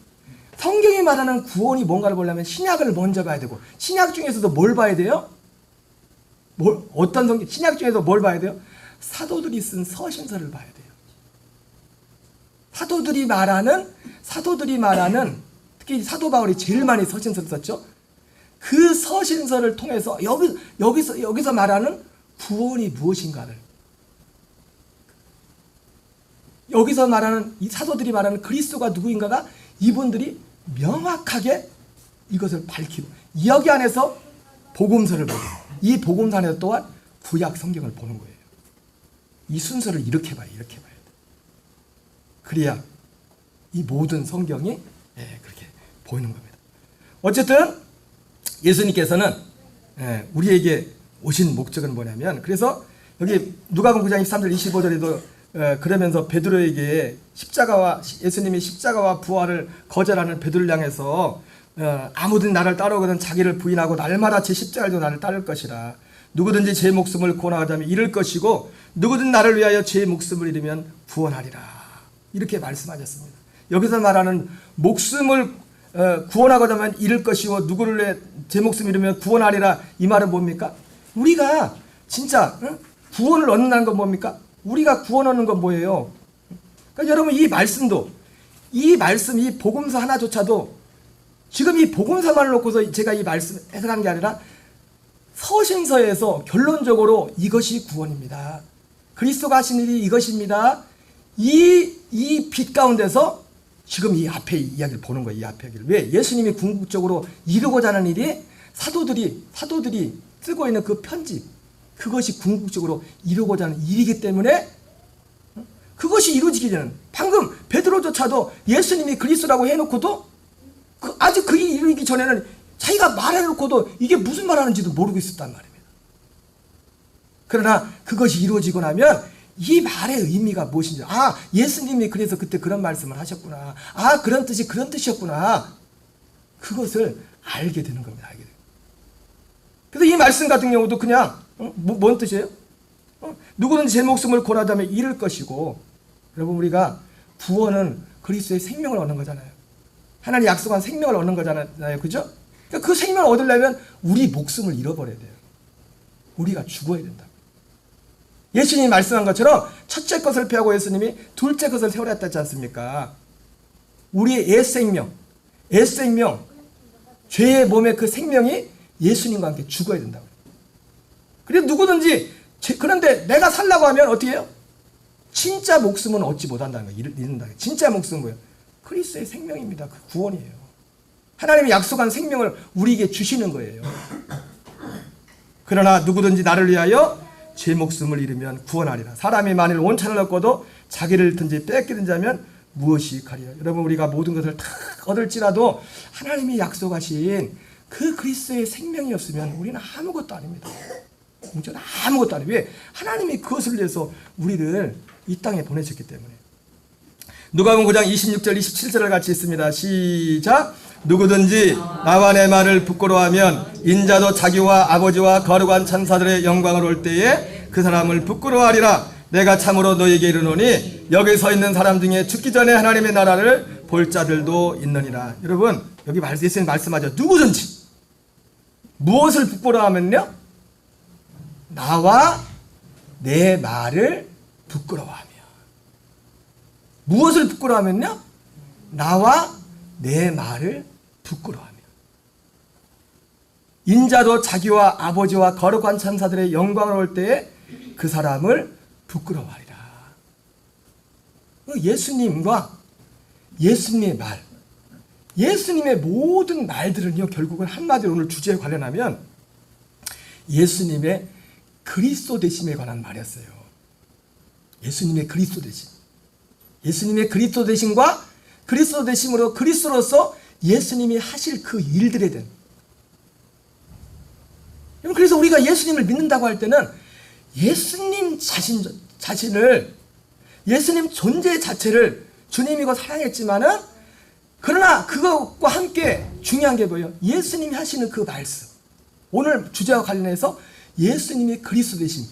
성경이 말하는 구원이 뭔가를 보려면 신약을 먼저 봐야 되고, 신약 중에서도 뭘 봐야 돼요? 신약 중에서 뭘 봐야 돼요? 사도들이 쓴 서신서를 봐야 돼요. 사도들이 말하는 특히 사도 바울이 제일 많이 서신서를 썼죠. 그 서신서를 통해서 여기서 말하는 구원이 무엇인가를, 여기서 말하는 이 사도들이 말하는 그리스도가 누구인가가 이분들이 명확하게 이것을 밝히고, 여기 안에서 복음서를 보고, 이 복음서 안에서 또한 구약 성경을 보는 거예요. 이 순서를 이렇게 봐야 돼. 그래야 이 모든 성경이 그렇게 보이는 겁니다. 어쨌든 예수님께서는 우리에게 오신 목적은 뭐냐면, 그래서 여기 누가복음 9장 23절 25절에도 그러면서 베드로에게 예수님이 십자가와 부활을 거절하는 베드로를 향해서 아무든 나를 따르거든 자기를 부인하고 날마다 제 십자가를 지고 나를 따를 것이라. 누구든지 제 목숨을 구원하자면 잃을 것이고 누구든 나를 위하여 제 목숨을 잃으면 구원하리라. 이렇게 말씀하셨습니다. 여기서 말하는 목숨을 구원하고자 하면 잃을 것이고 누구를 위해 제 목숨을 잃으면 구원하리라, 이 말은 뭡니까? 우리가 진짜 구원을 얻는다는 건 뭡니까? 우리가 구원 얻는 건 뭐예요? 그러니까 여러분 이 복음서 하나조차도 지금 이 복음서만을 놓고서 제가 이 말씀 해석한 게 아니라 서신서에서 결론적으로 이것이 구원입니다. 그리스도가 하신 일이 이것입니다. 이 빛 가운데서 지금 이 앞에 이야기를 보는 거예요. 이 앞에 이야기를. 왜? 예수님이 궁극적으로 이루고자 하는 일이 사도들이 쓰고 있는 그 편지, 그것이 궁극적으로 이루고자 하는 일이기 때문에 그것이 이루어지기 전에, 방금 베드로조차도 예수님이 그리스도라고 해놓고도 아직 그 일이 이루기 전에는 자기가 말해놓고도 이게 무슨 말하는지도 모르고 있었단 말입니다. 그러나 그것이 이루어지고 나면 이 말의 의미가 무엇인지, 예수님이 그래서 그때 그런 말씀을 하셨구나, 그런 뜻이었구나, 그것을 알게 되는 겁니다. 알게 돼요. 그래서 이 말씀 같은 경우도 그냥 뭔 뜻이에요? 누구든지 제 목숨을 구원하자면 잃을 것이고, 여러분 우리가 구원은 그리스도의 생명을 얻는 거잖아요. 하나님 약속한 생명을 얻는 거잖아요. 그죠? 그러니까 그 생명을 얻으려면 우리 목숨을 잃어버려야 돼요. 우리가 죽어야 된다. 예수님이 말씀한 것처럼 첫째 것을 피하고 예수님이 둘째 것을 세우라 했지 않습니까? 우리의 옛생명, 죄의 몸의 그 생명이 예수님과 함께 죽어야 된다고. 그래서 누구든지, 그런데 내가 살라고 하면 어떻게 해요? 진짜 목숨은 얻지 못한다는 거예요. 잃는다. 진짜 목숨은 뭐예요? 그리스도의 생명입니다. 그 구원이에요. 하나님이 약속한 생명을 우리에게 주시는 거예요. 그러나 누구든지 나를 위하여 제 목숨을 잃으면 구원하리라. 사람이 만일 온 천을 얻고도 자기를 잃든지 뺏기든지 하면 무엇이 가리라. 여러분, 우리가 모든 것을 다 얻을지라도 하나님이 약속하신 그 그리스도의 생명이 없으면 우리는 아무것도 아닙니다. 아무것도 아니에요. 왜? 하나님이 그것을 위해서 우리를 이 땅에 보내셨기 때문에. 누가복음 9장 26절 27절을 같이 읽습니다. 시작. 누구든지 나와 내 말을 부끄러워하면 인자도 자기와 아버지와 거룩한 천사들의 영광을 올 때에 그 사람을 부끄러워하리라. 내가 참으로 너에게 이르노니 여기 서 있는 사람 중에 죽기 전에 하나님의 나라를 볼 자들도 있느니라. 여러분, 여기 예수님 말씀하죠. 누구든지 무엇을 부끄러워하면요, 나와 내 말을 부끄러워하며. 무엇을 부끄러워하면요, 나와 내 말을 부끄러워하며. 인자도 자기와 아버지와 거룩한 천사들의 영광을 올 때에 그 사람을 부끄러워하리라. 예수님과 예수님의 말, 예수님의 모든 말들은요, 결국은 한마디로 오늘 주제에 관련하면 예수님의 그리스도 되심에 관한 말이었어요. 예수님의 그리스도 되심. 예수님의 그리스도 되심과 그리스도 되심으로 그리스도로서 예수님이 하실 그 일들에 대한. 그래서 우리가 예수님을 믿는다고 할 때는 예수님 자신을, 예수님 존재 자체를 주님이고 사랑했지만은, 그러나 그것과 함께 중요한 게 뭐예요? 예수님이 하시는 그 말씀. 오늘 주제와 관련해서 예수님이 그리스도 되심,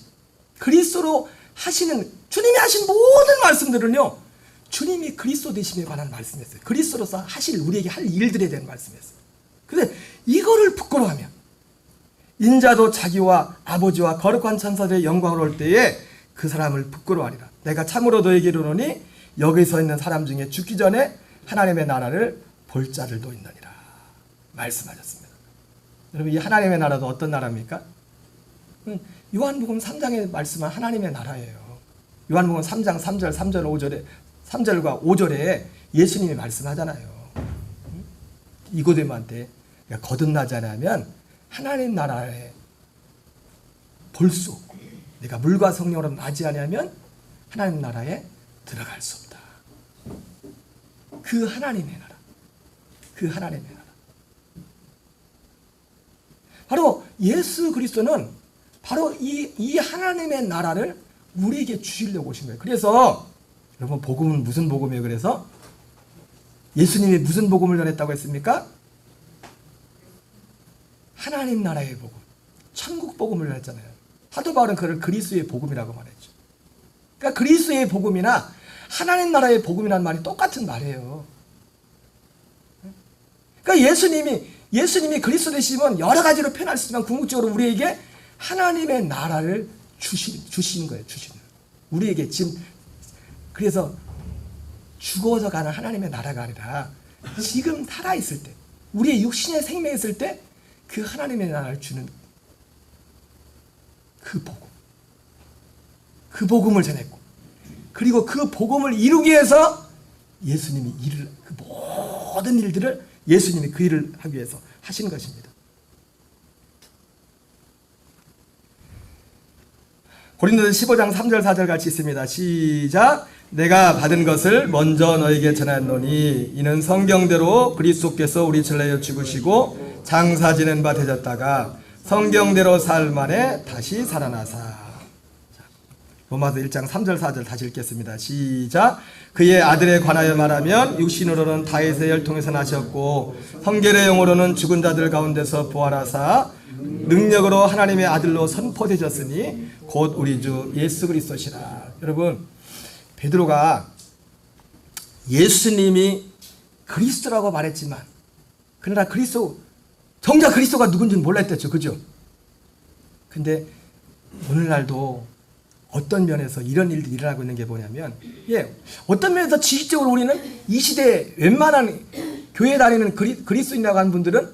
그리스도로 하시는, 주님이 하신 모든 말씀들은요, 주님이 그리스도 되심에 관한 말씀이었어요. 그리스도로서 하실, 우리에게 할 일들에 대한 말씀이었어요. 근데 이거를 부끄러워하면 인자도 자기와 아버지와 거룩한 천사들의 영광을 올 때에 그 사람을 부끄러워하리라. 내가 참으로 너에게 이르노니 여기 서 있는 사람 중에 죽기 전에 하나님의 나라를 볼 자들도 있느니라 말씀하셨습니다. 여러분, 이 하나님의 나라도 어떤 나라입니까? 요한복음 3장에 말씀한 하나님의 나라예요. 요한복음 3장 3절, 3절, 5절에 3절과 5절에 예수님이 말씀하잖아요. 니고데모한테 거듭나지 않으면 하나님 나라에 볼 수 없고, 내가 물과 성령으로 나지 않으면 하나님 나라에 들어갈 수 없다. 그 하나님의 나라, 그 하나님의 나라. 바로 예수 그리스도는 바로 이 하나님의 나라를 우리에게 주시려고 오신 거예요. 그래서 여러분, 복음은 무슨 복음이에요? 그래서 예수님이 무슨 복음을 전했다고 했습니까? 하나님 나라의 복음, 천국 복음을 전했잖아요. 사도 바울은 그를 그리스도의 복음이라고 말했죠. 그러니까 그리스도의 복음이나 하나님 나라의 복음이라는 말이 똑같은 말이에요. 그러니까 예수님이 그리스도 되시면 여러 가지로 표현할 수 있지만 궁극적으로 우리에게 하나님의 나라를 주시는 거예요. 우리에게 지금, 그래서 죽어서 가는 하나님의 나라가 아니라 지금 살아있을 때, 우리의 육신의 생명이 있을 때 그 하나님의 나라를 주는 그 복음, 그 복음을 전했고, 그리고 그 복음을 이루기 위해서 예수님이 그 모든 일들을 예수님이 그 일을 하기 위해서 하신 것입니다. 고린도서 15장 3절 4절 같이 있습니다. 시작. 내가 받은 것을 먼저 너에게 전하노니 이는 성경대로 그리스도께서 우리 전례에 죽으시고 장사 지낸 바 되셨다가 성경대로 사흘 만에 다시 살아나사. 로마서 1장 3절 4절 다시 읽겠습니다. 시작. 그의 아들에 관하여 말하면 육신으로는 다윗의 혈통에서 나셨고 성결의 영으로는 죽은 자들 가운데서 부활하사 능력으로 하나님의 아들로 선포되셨으니 곧 우리 주 예수 그리스도시라. 여러분, 베드로가 예수님이 그리스도라고 말했지만, 그러나 정작 그리스도가 누군지는 몰랐댔죠. 그죠? 근데 오늘날도 어떤 면에서 이런 일들이 일어나고 있는 게 뭐냐면, 어떤 면에서 지식적으로 우리는 이 시대에 웬만한 교회 다니는 그리스도인이라고 하는 분들은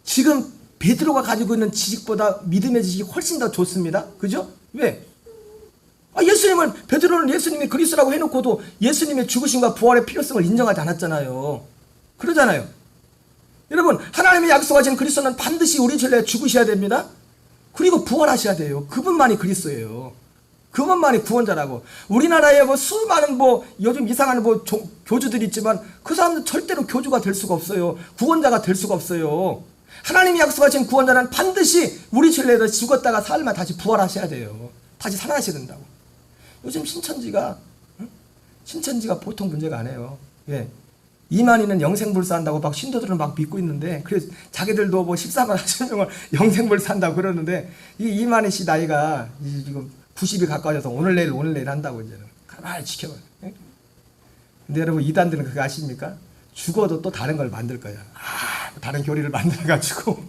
지금 베드로가 가지고 있는 지식보다 믿음의 지식이 훨씬 더 좋습니다. 그죠? 왜? 예수님은, 베드로는 예수님이 그리스도라고 해놓고도 예수님의 죽으심과 부활의 필요성을 인정하지 않았잖아요. 그러잖아요. 여러분, 하나님의 약속하신 그리스도는 반드시 우리 전에 죽으셔야 됩니다. 그리고 부활하셔야 돼요. 그분만이 그리스도예요. 그분만이 구원자라고. 우리나라에 수많은 요즘 이상한 교주들이 있지만 그 사람들 절대로 교주가 될 수가 없어요. 구원자가 될 수가 없어요. 하나님이 약속하신 구원자는 반드시 우리 전에 죽었다가 살면 다시 부활하셔야 돼요. 다시 살아나셔야 된다고. 요즘 신천지가 보통 문제가 아니에요. 예. 이만희는 영생불사한다고 막 신도들은 막 믿고 있는데, 그래서 자기들도 14만 4천 명을 영생불사한다고 그러는데, 이 이만희 씨 나이가 지금 90이 가까워져서 오늘 내일 한다고 이제는 가만히 지켜봐요. 예? 근데 여러분, 이단들은 그거 아십니까? 죽어도 또 다른 걸 만들 거야. 다른 교리를 만들어가지고.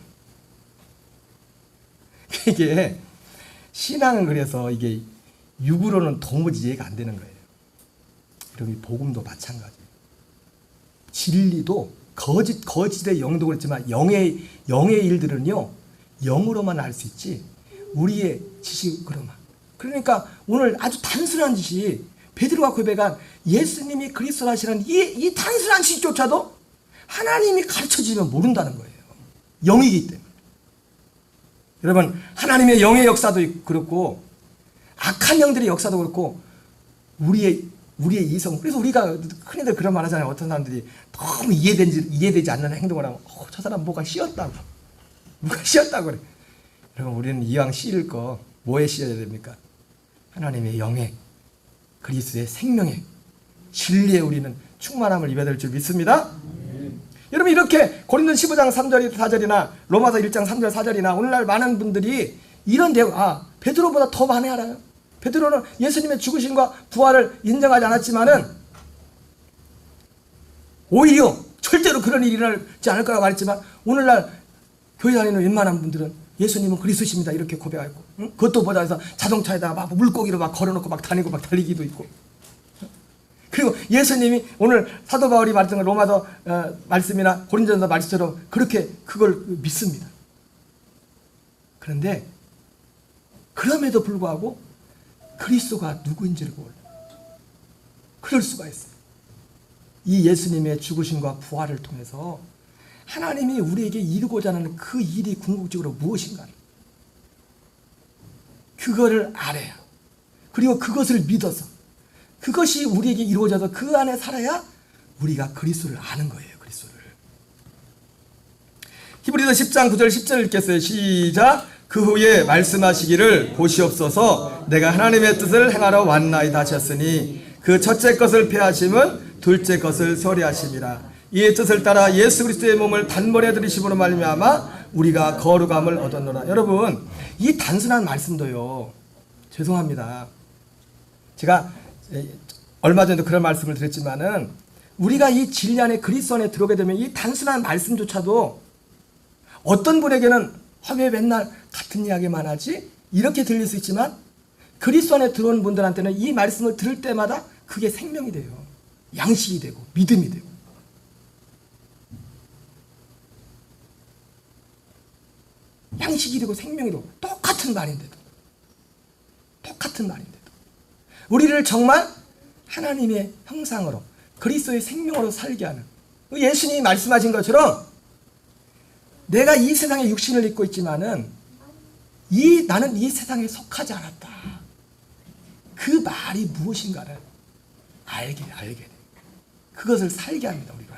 이게 신앙은 그래서 이게 육으로는 도무지 이해가 안 되는 거예요. 여러분, 복음도 마찬가지. 진리도 거짓의 영도 그렇지만 영의 일들은요, 영으로만 알 수 있지 우리의 지식으로만. 그러니까 오늘 아주 단순한 지식, 베드로가 고백한 예수님이 그리스도라시는 이 단순한 지식조차도 하나님이 가르쳐주면 모른다는 거예요. 영이기 때문에. 여러분, 하나님의 영의 역사도 그렇고 악한 영들의 역사도 그렇고 우리의 이성. 그래서 우리가 흔히들 그런 말 하잖아요. 어떤 사람들이 너무 이해되지 않는 행동을 하면 저 사람 뭐가 씌었다고 그래. 여러분, 우리는 이왕 씌일 거 뭐에 씌어야 됩니까? 하나님의 영에, 그리스도의 생명에, 진리에 우리는 충만함을 입어야 될 줄 믿습니다. 여러분, 이렇게 고린도 15장 3절 4절이나 로마서 1장 3절 4절이나 오늘날 많은 분들이 이런 베드로보다 더 많이 알아요. 베드로는 예수님의 죽으심과 부활을 인정하지 않았지만은 오히려 절대로 그런 일이 일어나지 않을 거라고 말했지만, 오늘날 교회 다니는 웬만한 분들은 예수님은 그리스도십니다 이렇게 고백하고, 그것도 보다 해서 자동차에다가 막 물고기로 막 걸어놓고 막 다니고 막 달리기도 있고. 그리고 예수님이 오늘 사도 바울이 말했던 로마서 말씀이나 고린도전서 말씀처럼 그렇게 그걸 믿습니다. 그런데 그럼에도 불구하고 그리스도가 누구인지를 몰라요. 그럴 수가 있어요. 이 예수님의 죽으심과 부활을 통해서 하나님이 우리에게 이루고자 하는 그 일이 궁극적으로 무엇인가를, 그거를 알아야, 그리고 그것을 믿어서 그것이 우리에게 이루어져서 그 안에 살아야 우리가 그리스도를 아는 거예요. 그리스도를. 히브리서 10장 9절 10절 읽겠어요. 시작. 그 후에 말씀하시기를 보시옵소서 내가 하나님의 뜻을 행하러 왔나이다 하셨으니 그 첫째 것을 폐하심은 둘째 것을 서리하심이라. 이의 뜻을 따라 예수 그리스도의 몸을 단번에 들이심으로 말미암아 우리가 거룩함을 얻었노라. 여러분, 이 단순한 말씀도요, 죄송합니다, 제가 얼마 전에도 그런 말씀을 드렸지만은, 우리가 이 진리 안에 그리스도 안에 들어오게 되면 이 단순한 말씀조차도 어떤 분에게는 왜 맨날 같은 이야기만 하지? 이렇게 들릴 수 있지만, 그리스도 안에 들어온 분들한테는 이 말씀을 들을 때마다 그게 생명이 돼요. 양식이 되고 믿음이 되고. 양식이 되고 생명이 되고, 똑같은 말인데도 우리를 정말 하나님의 형상으로, 그리스도의 생명으로 살게 하는, 예수님이 말씀하신 것처럼 내가 이 세상에 육신을 입고 있지만은 나는 이 세상에 속하지 않았다. 그 말이 무엇인가를 알게 돼. 그것을 살게 합니다. 우리가.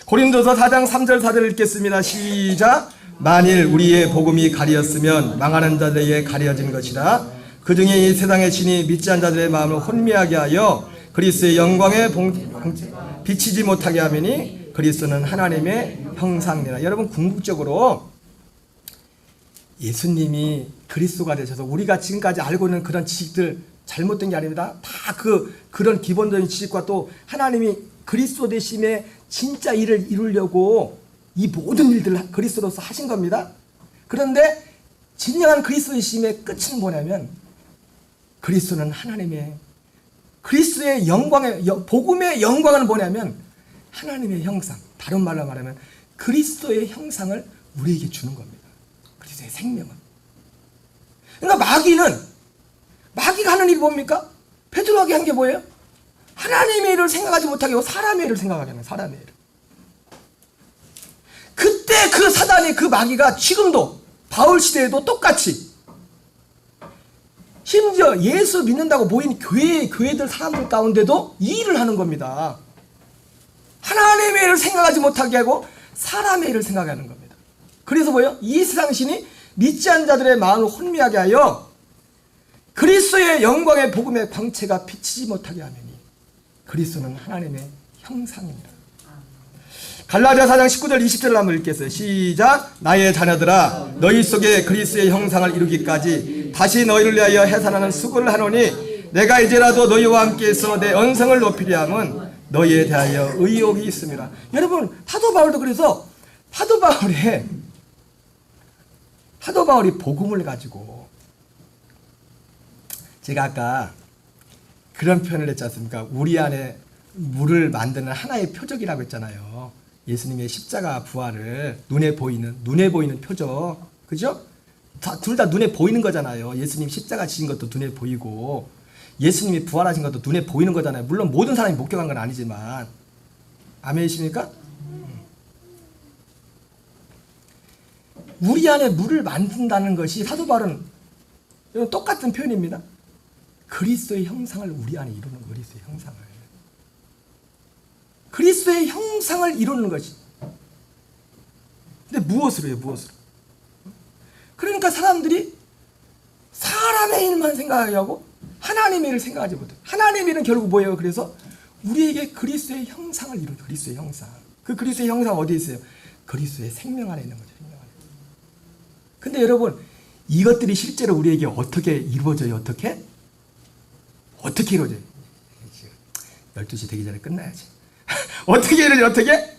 고린도서 4장 3절 4절 읽겠습니다. 시작. 만일 우리의 복음이 가리었으면 망하는 자들에게 가려진 것이라. 그 중에 이 세상의 신이 믿지 않는 자들의 마음을 혼미하게 하여 그리스도의 영광에 비치지 못하게 하매니 그리스도는 하나님의 형상이라. 여러분, 궁극적으로 예수님이 그리스도가 되셔서 우리가 지금까지 알고 있는 그런 지식들 잘못된 게 아닙니다. 다 그런 기본적인 지식과 또 하나님이 그리스도 되심의 진짜 일을 이루려고 이 모든 일들을 그리스도로서 하신 겁니다. 그런데 진정한 그리스도 되심의 끝은 뭐냐면, 그리스도는 하나님의, 그리스도의 영광의, 복음의 영광은 뭐냐면 하나님의 형상, 다른 말로 말하면 그리스도의 형상을 우리에게 주는 겁니다. 그리스도의 생명은. 그러니까 마귀가 하는 일이 뭡니까? 베드로에게 한 게 뭐예요? 하나님의 일을 생각하지 못하게 하고 사람의 일을 생각하게 하는 사람의 일을. 그때 그 사단이 그 마귀가 지금도 바울 시대에도 똑같이 심지어 예수 믿는다고 모인 교회들 사람들 가운데도 이 일을 하는 겁니다. 하나님의 일을 생각하지 못하게 하고 사람의 일을 생각하는 겁니다. 그래서 뭐예요? 이 세상 신이 믿지 않는 자들의 마음을 혼미하게 하여 그리스도의 영광의 복음의 광채가 비치지 못하게 하느니 그리스도는 하나님의 형상입니다. 갈라디아 4장 19절 20절을 한번 읽겠어요. 시작. 나의 자녀들아 너희 속에 그리스도의 형상을 이루기까지 다시 너희를 위하여 해산하는 수고를 하노니 내가 이제라도 너희와 함께 있어 내 언성을 높이려 함은 너희에 대하여 의욕이 있습니다. 여러분 사도 바울도 그래서 사도 바울이 복음을 가지고 제가 아까 그런 표현을 했지 않습니까? 우리 안에 물을 만드는 하나의 표적이라고 했잖아요. 예수님의 십자가 부활을 눈에 보이는 표적. 그죠? 둘 다 눈에 보이는 거잖아요. 예수님 십자가 지신 것도 눈에 보이고 예수님이 부활하신 것도 눈에 보이는 거잖아요. 물론 모든 사람이 목격한 건 아니지만. 아멘이십니까? 우리 안에 물을 만든다는 것이 사도 바울은 똑같은 표현입니다. 그리스도의 형상을 우리 안에 이루는 거예요. 그리스도의 형상을 이루는 것이. 근데 무엇으로 해요? 그러니까 사람들이 사람의 일만 생각하게 하고 하나님의 일을 생각하지 못해요. 하나님의 일은 결국 뭐예요? 그래서 우리에게 그리스도의 형상을 이루는 그리스도의 형상. 그 그리스도의 형상 어디에 있어요? 그리스도의 생명 안에 있는 거죠. 생명 안에. 근데 여러분 이것들이 실제로 우리에게 어떻게 이루어져요? 어떻게 이루어져요? 12시 되기 전에 끝나야지. 어떻게 이루어져요? 어떻게?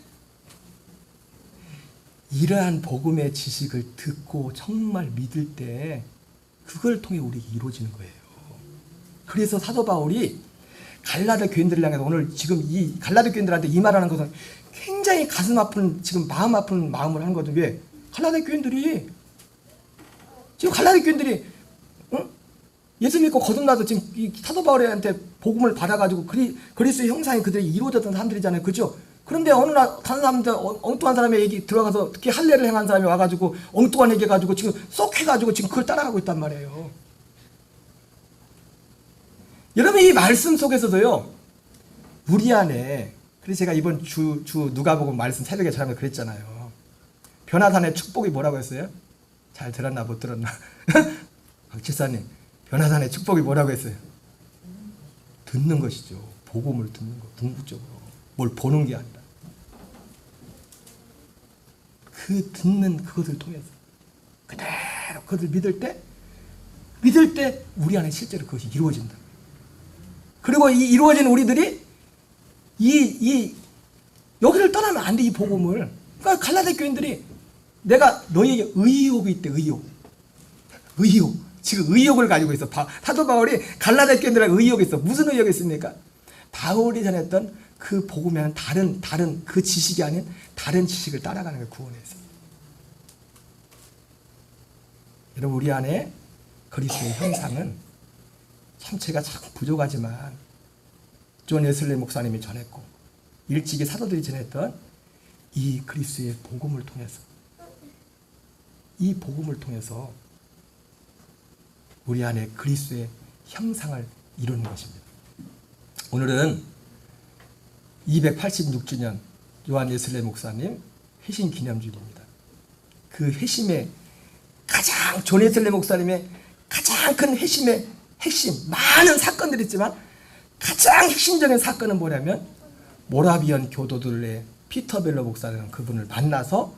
이러한 복음의 지식을 듣고 정말 믿을 때 그걸 통해 우리에게 이루어지는 거예요. 그래서 사도 바울이 갈라디 교인들을 향해서 오늘 지금 이 갈라디 교인들한테 이 말하는 것은 굉장히 가슴 아픈 지금 마음 아픈 마음을 하는 거죠. 왜? 갈라디 교인들이 예수 믿고 거듭나서 지금 이 사도 바울한테 복음을 받아가지고 그리스도의 형상이 그들이 이루어졌던 사람들이잖아요. 그죠? 그런데 어느 날 다른 사람들 엉뚱한 사람의 얘기 들어가서 특히 할례를 행한 사람이 와가지고 엉뚱한 얘기 해가지고 지금 쏙 해가지고 지금 그걸 따라가고 있단 말이에요. 여러분 이 말씀 속에서도요 우리 안에 그래서 제가 이번 주 누가복음 말씀 새벽에 전하면 그랬잖아요. 변화산의 축복이 뭐라고 했어요? 잘 들었나 못 들었나? 박 집사님 변화산의 축복이 뭐라고 했어요? 듣는 것이죠. 복음을 듣는 거 궁극적으로 뭘 보는 게 아니라 그 듣는 그것을 통해서 그대로 그것을 믿을 때 우리 안에 실제로 그것이 이루어진다. 그리고 이 이루어진 우리들이 여기를 떠나면 안 돼. 이 복음을. 그러니까 갈라디 교인들이 내가 너희에게 의욕이 있대. 의욕. 지금 의욕을 가지고 있어. 사도 바울이 갈라디 교인들에게 의욕이 있어. 무슨 의욕이 있습니까? 바울이 전했던 그 복음에는 다른 그 지식이 아닌 다른 지식을 따라가는 게 구원에서. 여러분 우리 안에 그리스도의 형상은 참체가 참 부족하지만 존 웨슬리 목사님이 전했고 일찍이 사도들이 전했던 이 그리스도의 복음을 통해서 우리 안에 그리스도의 형상을 이루는 것입니다. 오늘은 286주년 요한 웨슬리 목사님 회심 기념주일입니다. 그 회심의 존 웨슬리 목사님의 가장 큰 회심의 핵심, 많은 사건들이 있지만 가장 핵심적인 사건은 뭐냐면 모라비언 교도들의 피터벨러 목사라는 그분을 만나서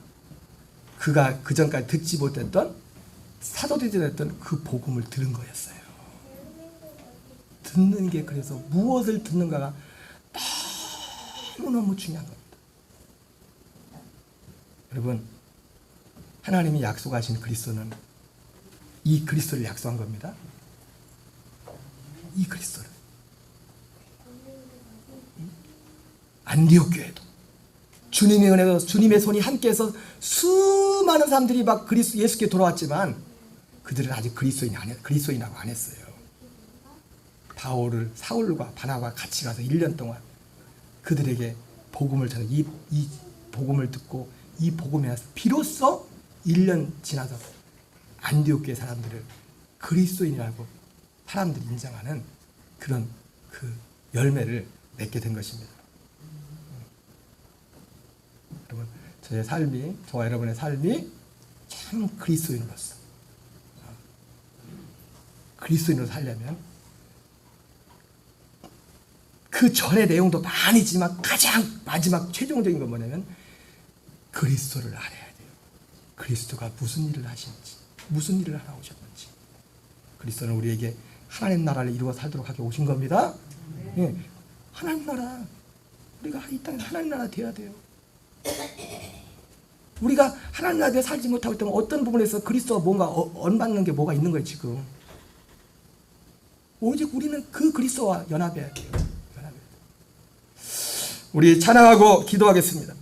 그가 그전까지 듣지 못했던 사도들이 전했던 그 복음을 들은 거였어요. 듣는 게 그래서 무엇을 듣는가가 너무너무 중요한 겁니다. 여러분 하나님이 약속하신 그리스도는 이 그리스도를 약속한 겁니다. 이 그리스도를 안디옥 교회도 주님의 은혜로 주님의 손이 함께해서 수많은 사람들이 막 예수께 돌아왔지만 그들은 아직 그리스도인이라고 안 했어요. 바울을 사울과 바나바가 같이 가서 1년 동안 그들에게 복음을 전해 이 복음을 듣고 이 복음에 비로소 1년 지나서 안디옥 교회 사람들을 그리스도인이라고 사람들이 인정하는 그런 그 열매를 맺게 된 것입니다. 여러분, 저와 여러분의 삶이 참 그리스도인으로서 그리스도인으로 살려면 그 전의 내용도 많이 있지만 가장 마지막 최종적인 건 뭐냐면 그리스도를 알아야 돼요. 그리스도가 무슨 일을 하시는지, 무슨 일을 하러 오셨는지. 그리스도는 우리에게 하나님 나라를 이루어 살도록 하게 오신 겁니다. 예, 하나님 나라, 우리가 이 땅에 하나님 나라 돼야 돼요. 우리가 하나님 나라에 살지 못하고 있다면 어떤 부분에서 그리스도와 뭔가 엇맞는 게 뭐가 있는 거예요 지금. 오직 우리는 그 그리스도와 연합해야 돼요. 우리 찬양하고 기도하겠습니다.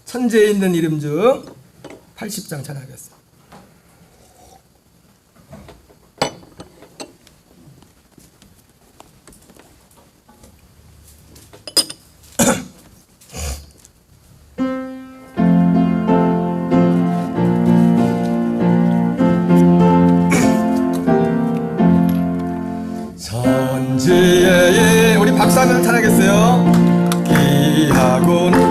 천지에 있는 이름 중 80장 찬양하겠습니다. 천지에 우리 박수 한번 찬양하겠어요. 귀하고